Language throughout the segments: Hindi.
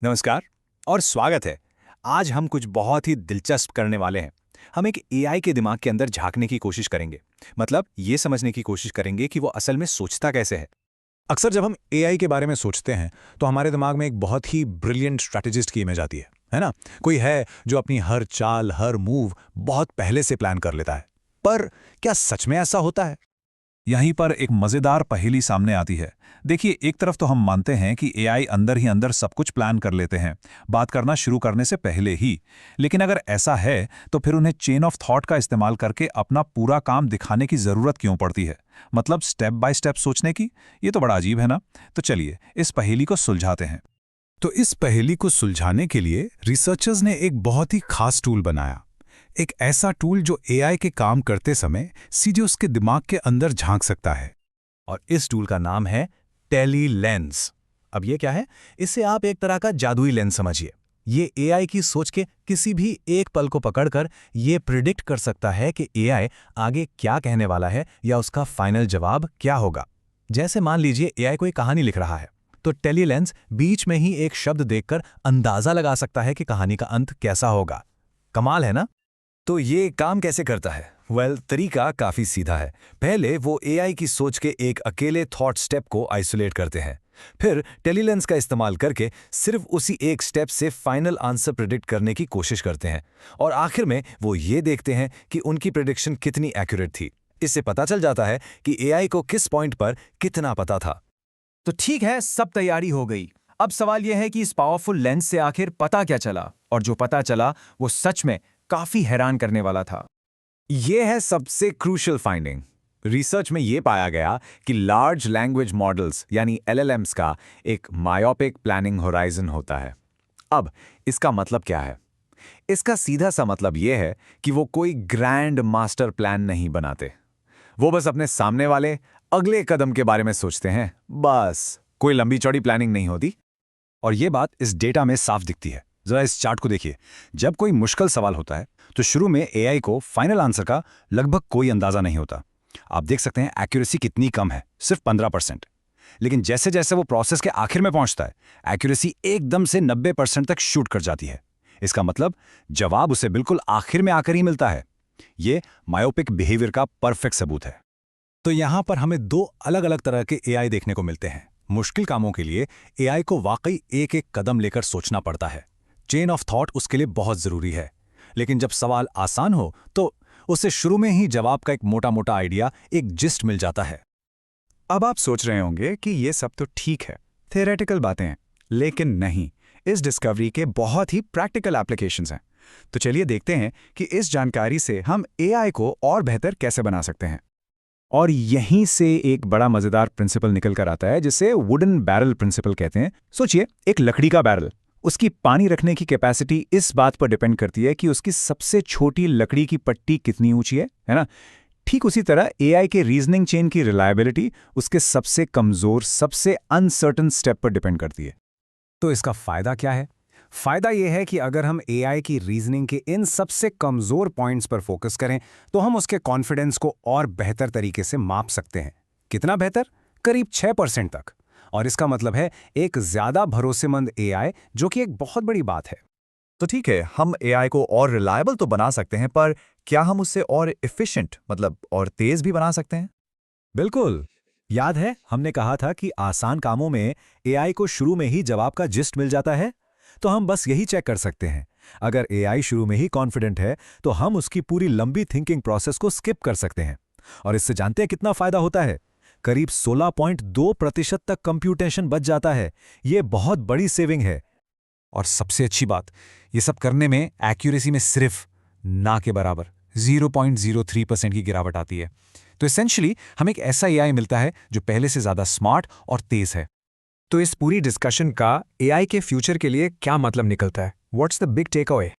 नमस्कार और स्वागत है। आज हम कुछ बहुत ही दिलचस्प करने वाले हैं। हम एक एआई के दिमाग के अंदर झांकने की कोशिश करेंगे। मतलब ये समझने की कोशिश करेंगे कि वो असल में सोचता कैसे है। अक्सर जब हम एआई के बारे में सोचते हैं तो हमारे दिमाग में एक बहुत ही ब्रिलियंट स्ट्रैटेजिस्ट की इमेज आती है ना। कोई है जो अपनी हर चाल हर मूव बहुत पहले से प्लान कर लेता है। पर क्या सच में ऐसा होता है? यहीं पर एक मजेदार पहेली सामने आती है। देखिए, एक तरफ तो हम मानते हैं कि एआई अंदर ही अंदर सब कुछ प्लान कर लेते हैं, बात करना शुरू करने से पहले ही। लेकिन अगर ऐसा है तो फिर उन्हें चेन ऑफ थॉट का इस्तेमाल करके अपना पूरा काम दिखाने की जरूरत क्यों पड़ती है? मतलब स्टेप बाय स्टेप सोचने की। ये तो बड़ा अजीब है ना। तो चलिए इस पहेली को सुलझाते हैं। तो इस पहेली को सुलझाने के लिए रिसर्चर्स ने एक बहुत ही खास टूल बनाया। एक ऐसा टूल जो एआई के काम करते समय सीधे उसके दिमाग के अंदर झांक सकता है। और इस टूल का नाम है टेली लेंस। अब ये क्या है? इसे आप एक तरह का जादुई लेंस समझिए। ये एआई की सोच के किसी भी एक पल को पकड़कर ये प्रिडिक्ट कर सकता है कि एआई आगे क्या कहने वाला है या उसका फाइनल जवाब क्या होगा। जैसे मान लीजिए एआई कोई कहानी लिख रहा है, तो टेली लेंस बीच में ही एक शब्द देखकर अंदाजा लगा सकता है कि कहानी का अंत कैसा होगा। कमाल है ना? तो ये काम कैसे करता है? तरीका काफी सीधा है। पहले वो एआई की सोच के एक अकेले थॉट स्टेप को आइसोलेट करते हैं। फिर टेलीलेंस का इस्तेमाल करके सिर्फ उसी एक स्टेप से फाइनल आंसर प्रिडिक्ट करने की कोशिश करते हैं। और आखिर में वो ये देखते हैं कि उनकी प्रिडिक्शन कितनी एक्यूरेट थी। इससे पता चल जाता है कि एआई को किस पॉइंट पर कितना पता था। तो ठीक है, सब तैयारी हो गई। अब सवाल यह है कि इस पावरफुल लेंस से आखिर पता क्या चला, और जो पता चला वो सच में काफी हैरान करने वाला था। ये है सबसे क्रूशियल फाइंडिंग। रिसर्च में ये पाया गया कि लार्ज लैंग्वेज मॉडल्स यानी एलएलएम्स का एक मायोपिक प्लानिंग होराइजन होता है। अब इसका मतलब क्या है? इसका सीधा सा मतलब ये है कि वो कोई ग्रैंड मास्टर प्लान नहीं बनाते। वो बस अपने सामने वाले अगले कदम के बारे में सोचते हैं। बस कोई लंबी चौड़ी प्लानिंग नहीं होती। और ये बात इस डेटा में साफ दिखती है। जरा इस चार्ट को देखिए। जब कोई मुश्किल सवाल होता है तो शुरू में एआई को फाइनल आंसर का लगभग कोई अंदाजा नहीं होता। आप देख सकते हैं एक्यूरेसी कितनी कम है, सिर्फ 15%। लेकिन जैसे जैसे वो प्रोसेस के आखिर में पहुंचता है, एक्यूरेसी एकदम से 90% तक शूट कर जाती है। इसका मतलब जवाब उसे बिल्कुल आखिर में आकर ही मिलता है। ये मायोपिक बिहेवियर का परफेक्ट सबूत है। तो यहां पर हमें दो अलग अलग तरह के एआई देखने को मिलते हैं। मुश्किल कामों के लिए एआई को वाकई एक एक कदम लेकर सोचना पड़ता है। चेन ऑफ थॉट उसके लिए बहुत जरूरी है। लेकिन जब सवाल आसान हो तो उसे शुरू में ही जवाब का एक मोटा मोटा आइडिया, एक जिस्ट मिल जाता है। अब आप सोच रहे होंगे कि ये सब तो ठीक है, थियोरेटिकल बातें हैं, लेकिन नहीं, इस डिस्कवरी के बहुत ही प्रैक्टिकल एप्लीकेशंस हैं। तो चलिए देखते हैं कि इस जानकारी से हम एआई को और बेहतर कैसे बना सकते हैं। और यहीं से एक बड़ा मजेदार प्रिंसिपल निकल कर आता है जिसे वुडन बैरल प्रिंसिपल कहते हैं। सोचिए, एक लकड़ी का बैरल, उसकी पानी रखने की कैपेसिटी इस बात पर डिपेंड करती है कि उसकी सबसे छोटी लकड़ी की पट्टी कितनी ऊंची है ना? ठीक उसी तरह एआई के रीजनिंग चेन की रिलायबिलिटी उसके सबसे कमजोर, सबसे अनसर्टन स्टेप पर डिपेंड करती है। तो इसका फायदा क्या है? फायदा यह है कि अगर हम एआई की रीजनिंग के इन सबसे कमजोर पॉइंट्स पर फोकस करें तो हम उसके कॉन्फिडेंस को और बेहतर तरीके से माप सकते हैं। कितना बेहतर? करीब 6% तक। और इसका मतलब है एक ज्यादा भरोसेमंद एआई, जो कि एक बहुत बड़ी बात है। तो ठीक है, हम एआई को और रिलायबल तो बना सकते हैं, पर क्या हम उससे और एफिशिएंट, मतलब और तेज भी बना सकते हैं? बिल्कुल। याद है हमने कहा था कि आसान कामों में एआई को शुरू में ही जवाब का जिस्ट मिल जाता है। तो हम बस यही चेक कर सकते हैं। अगर एआई शुरू में ही कॉन्फिडेंट है तो हम उसकी पूरी लंबी थिंकिंग प्रोसेस को स्किप कर सकते हैं। और इससे जानते हैं कितना फायदा होता है? करीब 16.2% तक कंप्यूटेशन बच जाता है। यह बहुत बड़ी सेविंग है। और सबसे अच्छी बात, ये सब करने में एक्यूरेसी में सिर्फ ना के बराबर 0.03% की गिरावट आती है। तो एसेंशियली हमें एक ऐसा एआई मिलता है जो पहले से ज्यादा स्मार्ट और तेज है। तो इस पूरी डिस्कशन का एआई के फ्यूचर के लिए क्या मतलब निकलता है? What's the big tech away?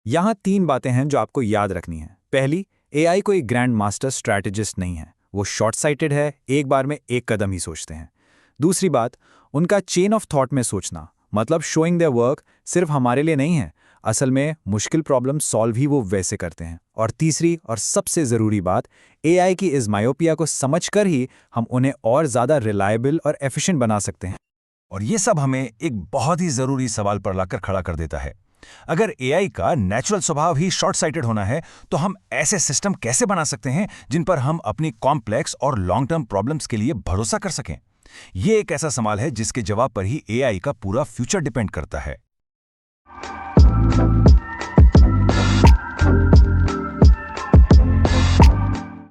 यहाँ 3 बातें हैं जो आपको याद रखनी है। पहली, एआई कोई ग्रैंड मास्टर स्ट्रैटेजिस्ट नहीं है, वो शॉर्ट साइटेड है, एक बार में एक कदम ही सोचते हैं। दूसरी बात, उनका चेन ऑफ थॉट में सोचना, मतलब शोइंग देयर वर्क सिर्फ हमारे लिए नहीं है, असल में मुश्किल प्रॉब्लम सॉल्व ही वो वैसे करते हैं। और तीसरी और सबसे ज़रूरी बात, एआई की इस मायोपिया को समझकर ही हम उन्हें और ज़्यादा रिलायबल और एफिशिएंट बना सकते हैं। और ये सब हमें एक बहुत ही जरूरी सवाल पर लाकर खड़ा कर देता है। अगर एआई का नेचुरल स्वभाव ही शॉर्ट साइटेड होना है, तो हम ऐसे सिस्टम कैसे बना सकते हैं जिन पर हम अपनी कॉम्प्लेक्स और लॉन्ग टर्म प्रॉब्लम्स के लिए भरोसा कर सकें? ये एक ऐसा सवाल है जिसके जवाब पर ही एआई का पूरा फ्यूचर डिपेंड करता है।